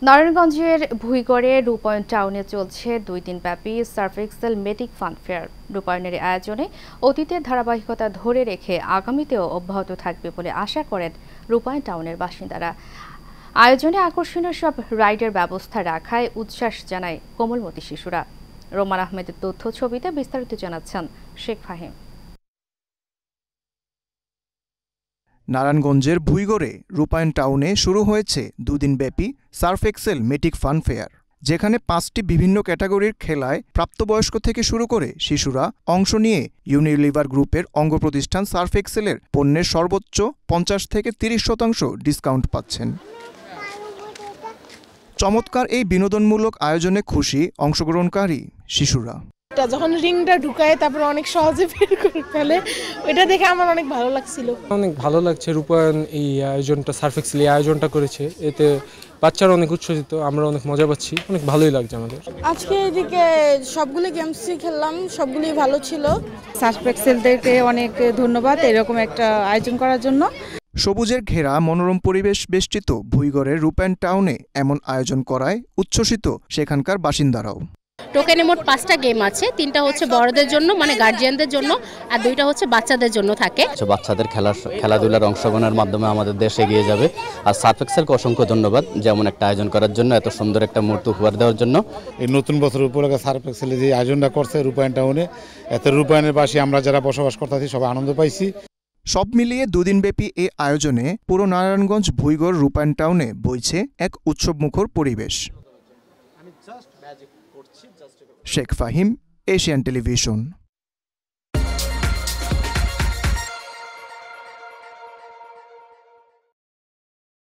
নারায়ণগঞ্জের ভুইগড়ে রূপায়ণ টাউনে চলছে 2 দিনব্যাপী সার্ফ এক্সেল মেটিক ফান ফেয়ার। রূপায়ণের আয়োজনে অতীতের ধারাবাহিকতা ধরে রেখে আগামীতেও অব্যাহত থাকবে বলে আশা করেন রূপায়ণ টাউনের বাসিন্দারা। আয়োজনে আকর্ষণীয় সব রাইডের ব্যবস্থা রাখায় উচ্ছ্বাস জানায় কোমলমতি শিশুরা। রোমান আহমেদের তথ্য ছবিতে বিস্তারিত জানাচ্ছেন শেখ ফাহিম। নারায়ণগঞ্জের ভুইগড়ে রূপায়ণ টাউনে শুরু হয়েছে 2 দিনব্যাপী সার্ফ এক্সেল মেটিক ফান ফেয়ার, যেখানে 5টি বিভিন্ন ক্যাটাগরির খেলায় প্রাপ্তবয়স্ক থেকে শুরু করে শিশুরা অংশ নিয়ে ইউনিলিভার গ্রুপের অঙ্গ প্রতিষ্ঠান সার্ফ এক্সেলের পণ্যের সর্বোচ্চ 50 থেকে 30% ডিসকাউন্ট পাচ্ছেন। চমৎকার এই বিনোদনমূলক আয়োজনে খুশি অংশগ্রহণকারী শিশুরা। যখন রিংটা ঢুকায় তারপর অনেক সহজে বের করে ফেলে, ওইটা দেখে আমার অনেক ভালো লাগছিল। অনেক ভালো লাগছে রূপায়ণ এই আয়োজনটা, সার্ফ এক্সেল এই আয়োজনটা করেছে, এতে বাচ্চারা অনেক উচ্ছ্বসিত, আমরা অনেক মজা পাচ্ছি, অনেক ভালোই লাগছে আমাদের। আজকে এদিকে সবগুলো গেমসই খেললাম, সবগুলোই ভালো ছিল। সার্ফ এক্সেলদেরকে অনেক ধন্যবাদ এরকম একটা আয়োজন করার জন্য। সবুজের ঘেরা মনোরম পরিবেশ বেষ্টিত ভুইগড়ের রূপায়ণ টাউনে এমন আয়োজন করায় উচ্ছ্বসিত সেখানকার বাসিন্দারাও। টোকেনে মোট 5টা গেম আছে, 3টা হচ্ছে বড়দের জন্য মানে গার্জিয়ানদের জন্য, আর 2টা হচ্ছে বাচ্চাদের জন্য থাকে। বাচ্চাদের খেলাধুলার অংশগ্রহণের মাধ্যমে আমাদের দেশ এগিয়ে যাবে। আর সার্ফ এক্সেলকে অসংখ্য ধন্যবাদ যেমন একটা আয়োজন করার জন্য, এত সুন্দর একটা মুহূর্ত উপহার দেওয়ার জন্য। এই নতুন বছর উপলক্ষে সার্ফ এক্সেলে যে আয়োজনটা করছে রূপায়ণ টাউনে, এত রূপায়ণের পাশে আমরা যারা বসবাস করতেছি সবাই আনন্দ পাইছি। সব মিলিয়ে 2 দিনব্যাপী এই আয়োজনে পুরো নারায়ণগঞ্জ ভুইগড় রূপায়ণ টাউনে বইছে এক উৎসবমুখর পরিবেশ। Sheikh Fahim, Asian television.